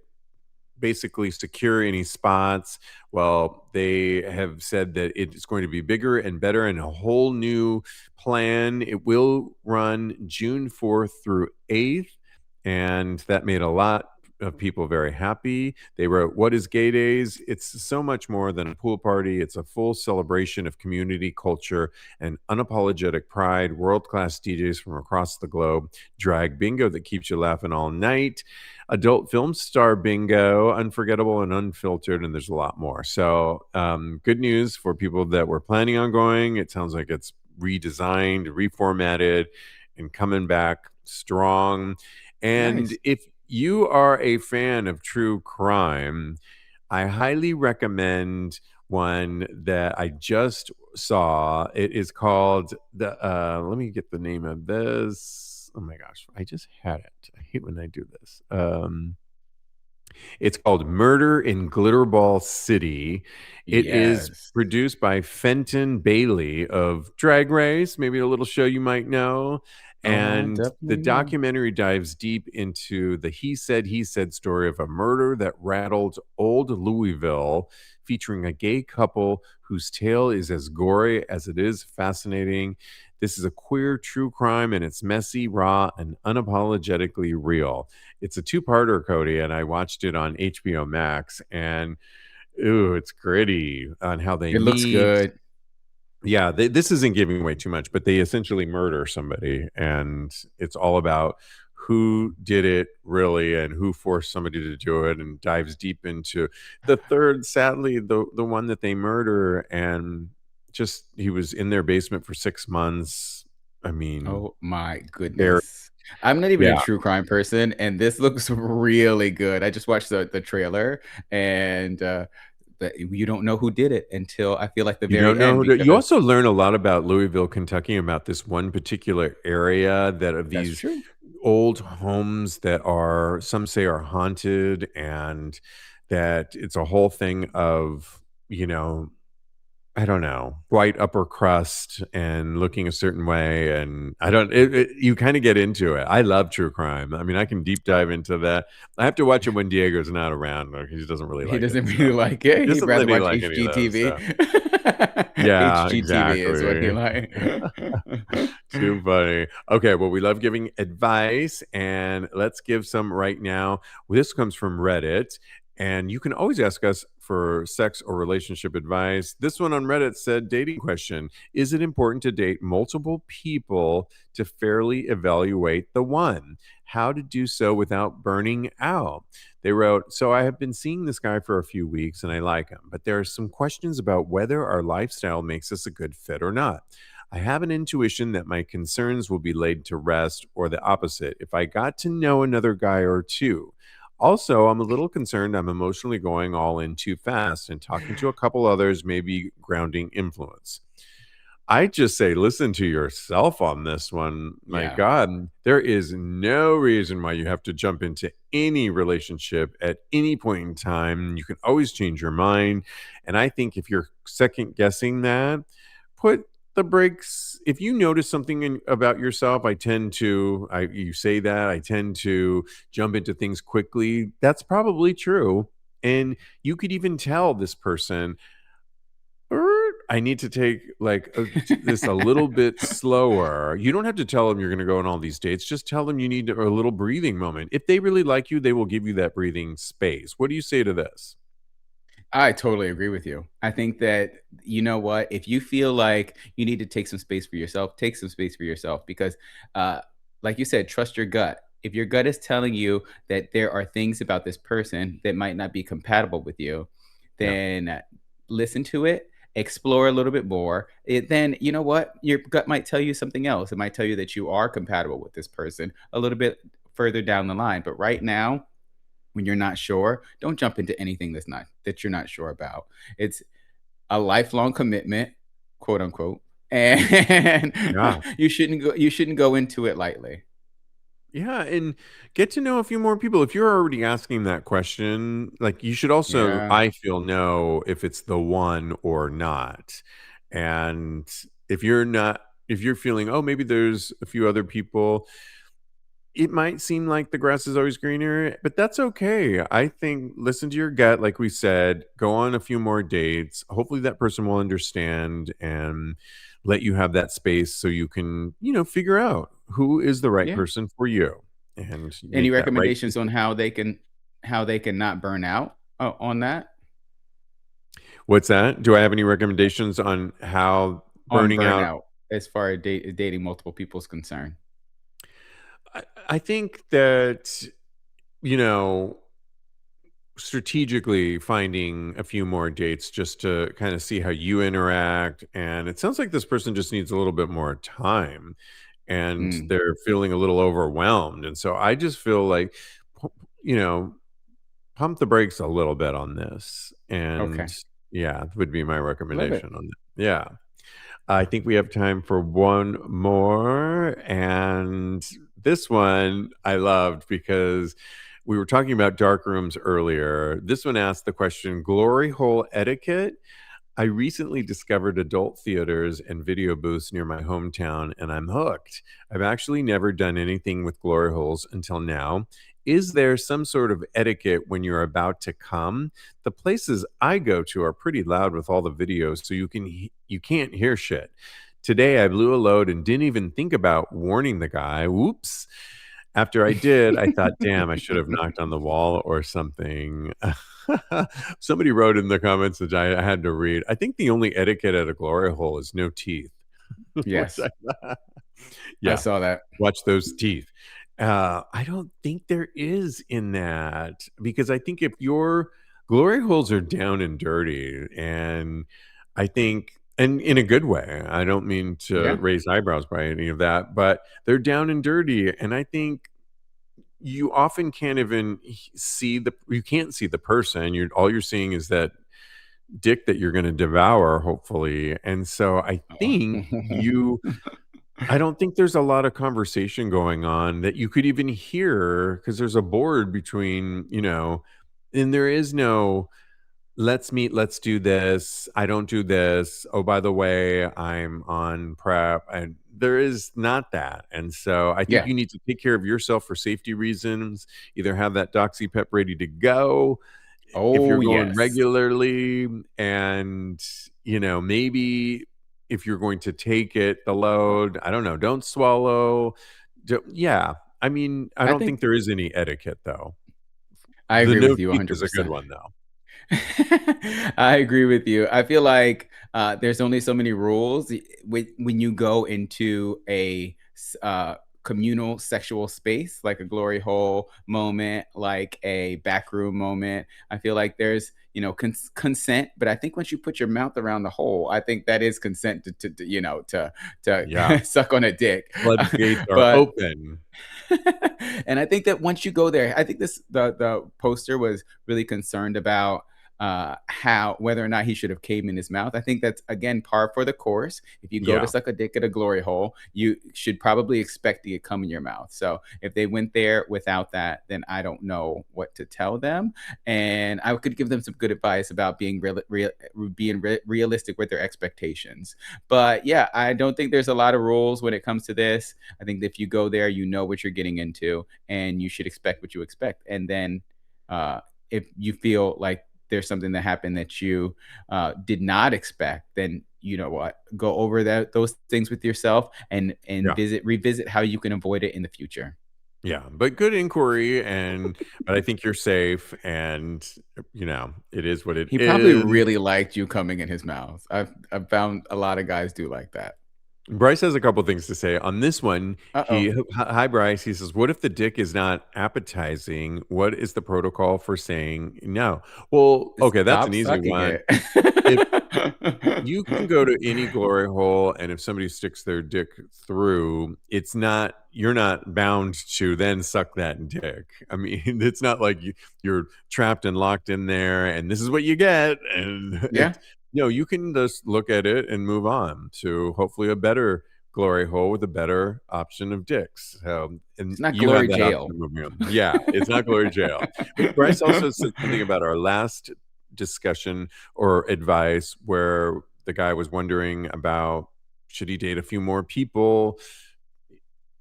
basically secure any spots. Well, they have said that it's going to be bigger and better and a whole new plan. It will run June 4th through 8th. And that made a lot of people very happy. They wrote, "What is Gay Days? It's so much more than a pool party. It's a full celebration of community, culture, and unapologetic pride. World class DJs from across the globe, drag bingo that keeps you laughing all night, adult film star bingo, unforgettable and unfiltered, and there's a lot more." So, good news for people that were planning on going. It sounds like it's redesigned, reformatted, and coming back strong. And Nice. if you are a fan of true crime, I highly recommend one that I just saw. It is called the let me get the name of this. Oh my gosh, I just had it. I hate when I do this. It's called Murder in Glitterball City. It is Yes. produced by Fenton Bailey of Drag Race, maybe a little show you might know. Oh, I And the definitely know. documentary dives deep into the he said story of a murder that rattled old Louisville, featuring a gay couple whose tale is as gory as it is fascinating. This is a queer true crime, and it's messy, raw, and unapologetically real. It's a two-parter, Kodi, and I watched it on HBO Max. And Ooh, it's gritty on how they It looks meet. good. Yeah, this isn't giving away too much, but they essentially murder somebody, and it's all about who did it really and who forced somebody to do it, and dives deep into the third, sadly, the one that they murder, and just he was in their basement for 6 months. I mean, Oh my there goodness. I'm not even a yeah, true crime person, and this looks really good. I just watched the trailer, and, but you don't know who did it until I feel like the you very don't know end who to you because also learn a lot about Louisville, Kentucky, about this one particular area that of that's these true. old homes that are some say are haunted, and that it's a whole thing of, you know, I don't know, white upper crust and looking a certain way, and I don't you kinda get into it. I love true crime. I mean, I can deep dive into that. I have to watch it when Diego's not around, though, he doesn't really He like it, doesn't so really like it. he He'd doesn't rather really watch like any of those, HGTV. so yeah, HGTV is what he exactly. like. Too funny. Okay, well, we love giving advice, and let's give some right now. This comes from Reddit, and you can always ask us for sex or relationship advice. This one on Reddit said, dating question: is it important to date multiple people to fairly evaluate the one? How to do so without burning out? They wrote, so I have been seeing this guy for a few weeks and I like him, but there are some questions about whether our lifestyle makes us a good fit or not. I have an intuition that my concerns will be laid to rest, or the opposite, if I got to know another guy or two. Also, I'm a little concerned I'm emotionally going all in too fast, and talking to a couple others may be grounding influence. I just say listen to yourself on this one. My Yeah, God, there is no reason why you have to jump into any relationship at any point in time. You can always change your mind. And I think if you're second guessing that, put the brakes. If you notice something about yourself, you say that, I tend to jump into things quickly. That's probably true. And you could even tell this person, I need to take this a little bit slower. You don't have to tell them you're going to go on all these dates. Just tell them you need a little breathing moment. If they really like you, they will give you that breathing space. What do you say to this? I totally agree with you. I think that, you know what, if you feel like you need to take some space for yourself, take some space for yourself because, uh, like you said, trust your gut. If your gut is telling you that there are things about this person that might not be compatible with you, Yeah. then listen to it, explore a little bit more. Then, you know what, your gut might tell you something else. It might tell you that you are compatible with this person a little bit further down the line. But right now, when you're not sure, don't jump into anything that you're not sure about. It's a lifelong commitment, quote unquote, and Yeah. you shouldn't go into it lightly. Yeah, and get to know a few more people. If you're already asking that question, like you should also, Yeah, I feel, know if it's the one or not. And if you're not, if you're feeling, oh, maybe there's a few other people, it might seem like the grass is always greener, but that's okay. I think listen to your gut, like we said, go on a few more dates. Hopefully that person will understand and let you have that space so you can, figure out who is the right yeah. person for you and Any make that right recommendations on decision. how they can not burn out on that? What's that? Do I have any recommendations on how On burning out? burnout as far as dating multiple people is concerned. I, I think that, you know, strategically finding a few more dates just to kind of see how you interact. And it sounds like this person just needs a little bit more time and Mm, they're feeling a little overwhelmed. And so I just feel like, pu- you know, pump the brakes a little bit on this. And okay. yeah, would be my Love it. recommendation on that. Yeah. I think we have time for one more. And this one I loved because we were talking about dark rooms earlier. This one asked the question, glory hole etiquette. I recently discovered adult theaters and video booths near my hometown, and I'm hooked. I've actually never done anything with glory holes until now. Is there some sort of etiquette when you're about to come? The places I go to are pretty loud with all the videos, so you can't hear shit. Today I blew a load and didn't even think about warning the guy. Whoops. After I did, I thought, "Damn, I should have knocked on the wall or something." Somebody wrote in the comments that I had to read, "I think the only etiquette at a glory hole is no teeth." Which Yes, I I yeah, saw that. watch those teeth. I don't think there is in that, because I think if your glory holes are down and dirty, and I think, and in a good way, I don't mean to Yeah. raise eyebrows by any of that, but they're down and dirty, and I think you often can't even see you can't see the person. All you're seeing is that dick that you're going to devour, hopefully. And so I don't think there's a lot of conversation going on that you could even hear, because there's a board between, and there is no, let's meet, let's do this. I don't do this. Oh, by the way, I'm on prep. And there is not that. And so I think Yeah. you need to take care of yourself for safety reasons. Either have that Doxy Pep ready to go if you're Oh, going yes. regularly, and maybe if you're going to take the load, I don't know, don't swallow. Yeah, I mean, I I don't think think there is any etiquette though. I The agree no with you teeth is a good 100%. one though. I agree with you. I feel like there's only so many rules when you go into a communal sexual space, like a glory hole moment, like a backroom moment. I feel like there's consent, but I think once you put your mouth around the hole, I think that is consent Yeah, to suck on a dick. floodgates are But open. and I think that once you go there, I think the poster was really concerned about how whether or not he should have caved in his mouth. I think that's again par for the course. If you go to Yeah, suck a dick at a glory hole, you should probably expect it to come in your mouth. So if they went there without that, then I don't know what to tell them. And I could give them some good advice about being realistic with their expectations. But yeah, I don't think there's a lot of rules when it comes to this. I think that if you go there, you know what you're getting into, and you should expect what you expect. And then, if you feel like there's something that happened that you did not expect, then you know what, go over those things with yourself and yeah. revisit how you can avoid it in the future. Yeah, but good inquiry, but I think you're safe, and it is what it He probably is. really liked you coming in his mouth. I've found a lot of guys do like that. Bryce has a couple things to say on this one. Uh-oh. Hi Bryce. He says, "What if the dick is not appetizing? What is the protocol for saying no?" Well, okay, that's Stop an easy sucking one. it. If you can go to any glory hole, and if somebody sticks their dick through, you're not bound to then suck that dick. I mean, it's not like you're trapped and locked in there, and this is what you get. And Yeah, no, you can just look at it and move on to hopefully a better glory hole with a better option of dicks. So, and it's not you have glory that option jail. of moving on. Yeah, it's not glory jail. But Bryce also said something about our last discussion or advice where the guy was wondering about, should he date a few more people,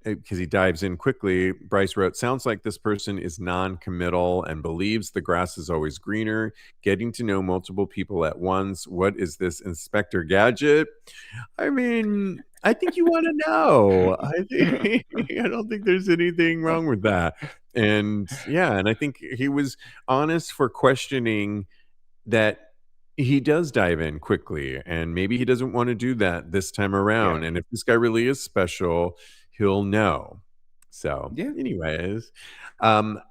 because he dives in quickly. Bryce wrote, "Sounds like this person is non-committal and believes the grass is always greener, getting to know multiple people at once. What is this, Inspector Gadget?" I mean, I think you want to know. I don't think there's anything wrong with that. And yeah, and I think he was honest for questioning that he does dive in quickly, and maybe he doesn't want to do that this time Yeah. around. And if this guy really is special, he'll know. So, Yeah. anyways,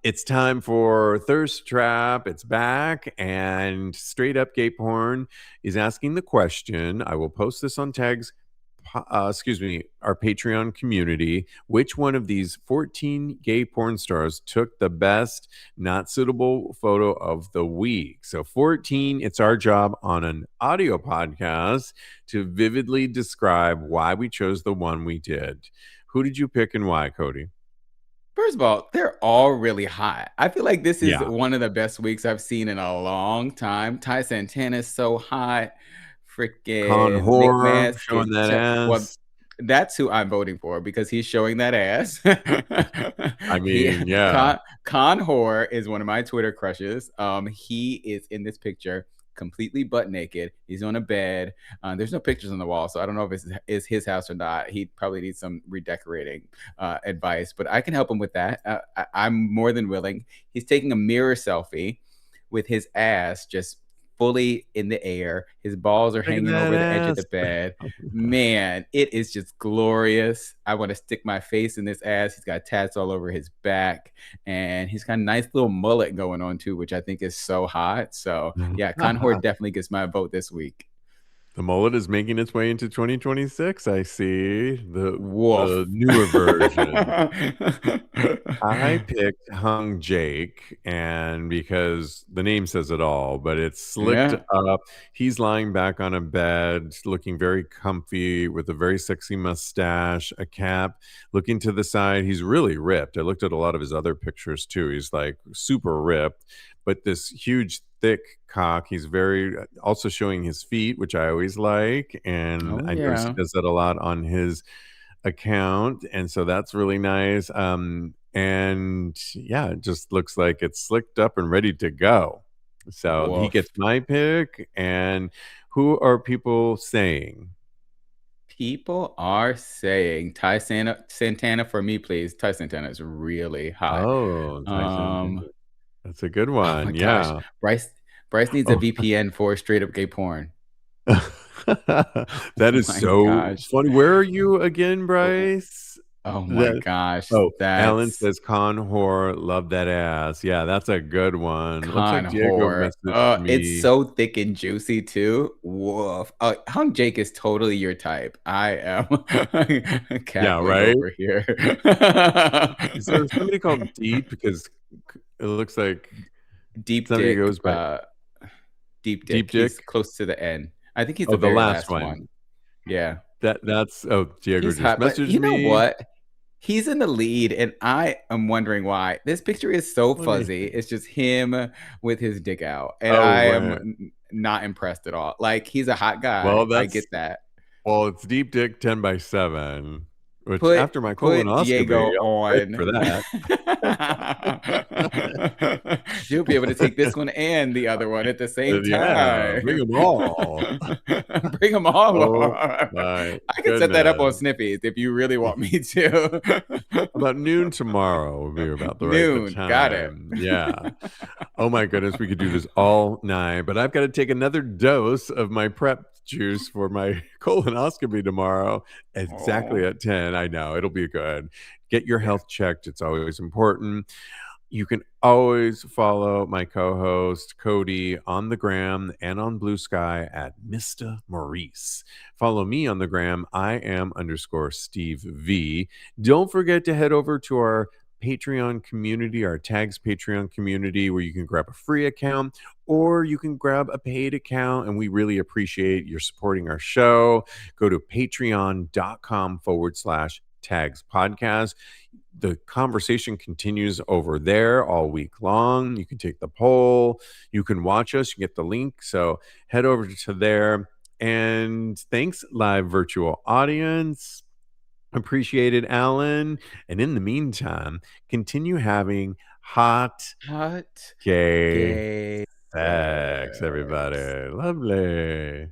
it's time for Thirst Trap. It's back, and Straight Up Gay Porn is asking the question. I will post this on tags. Excuse me, our Patreon community. Which one of these 14 gay porn stars took the best not suitable photo of the week? So 14, it's our job on an audio podcast to vividly describe why we chose the one we did. Who did you pick and why, Kodi? First of all, they're all really hot. I feel like this is Yeah. one of the best weeks I've seen in a long time. Ty Santana's so hot. Con Freaking Nick Whore Mask showing and that well, ass. that's who I'm voting for because he's showing that ass. I he mean, yeah. Con Whore is one of my Twitter crushes. He is in this picture completely butt naked. He's on a bed. There's no pictures on the wall, so I don't know if it's his house or not. He probably needs some redecorating advice, but I can help him with that. I'm more than willing. He's taking a mirror selfie with his ass just fully in the air. His balls are Look at hanging that over the edge of the ass. bed. Man, it is just glorious. I want to stick my face in this ass. He's got tats all over his back, and he's got a nice little mullet going on too, which I think is so hot. So yeah, Conhor definitely gets my vote this week. The mullet is making its way into 2026, I see. The Woof. newer version. I picked Hung Jake, and because the name says it all, but it's slicked Yeah. up. He's lying back on a bed, looking very comfy with a very sexy mustache, a cap, looking to the side. He's really ripped. I looked at a lot of his other pictures too. He's like super ripped, but this huge, thick cock. He's very also showing his feet, which I always like. And Oh I notice he yeah. does that a lot on his account, and so that's really nice. And yeah, it just looks like it's slicked up and ready to go. So he Woof. gets my pick. And who are people saying? People are saying Santana for me, please. Ty Santana is really hot. Oh, Tyson Um, Tender. That's a good oh my one. gosh, Yeah. Bryce needs a Oh, VPN for straight up gay porn. Oh that is my so gosh. funny. Where are you again, Oh, Bryce? oh my That gosh. Oh, Alan That's says con whore, love that ass. Yeah, that's a good one. Looks like Diego Conhor. messaged It's me. so thick and juicy too. Woof. Hung Jake is totally your type. I am Yeah, cackling right? over here. Is there somebody called Deep? Because it looks like Deep somebody Dick, goes by Deep Dick. Deep He's Dick. close to the end. I think he's Oh, the the very last last one. one. Yeah. That's oh, Diego He's just hot, but messaged you know me. what? He's in the lead, and I am wondering why. This picture is so What do you fuzzy. think? It's just him with his dick out, and Oh, I am right. not impressed at all. Like, he's a hot guy. Well, I that's get that. well, it's Deep Dick 10 by 7, which Put after my put colonoscopy, Diego I'm ready on. for that. You'll be able to take this one and the other one at the same Yeah, bring time. 'em all. Bring them all Oh on. my I can set that up on goodness. Sniffies if you really want me to. About noon tomorrow would be about the right Noon. Got it. time. Yeah. Oh my goodness, we could do this all night, but I've got to take another dose of my prep juice for my colonoscopy tomorrow, exactly Oh, at 10. I know it'll be good. Get your yeah. health checked. It's always important. You can always follow my co-host Kodi on the gram and on Blue Sky at Mr. Maurice. Follow me on the gram. I am underscore Steve V. Don't forget to head over to our Patreon community, our tags Patreon community, where you can grab a free account or you can grab a paid account. And we really appreciate your supporting our show. Go to patreon.com/tags podcast. The conversation continues over there all week long. You can take the poll, you can watch us, you get the link. So head over to there. And thanks, live virtual audience. Appreciate it, Alan. And in the meantime, continue having hot Hot gay gay sex, sex. everybody. Lovely.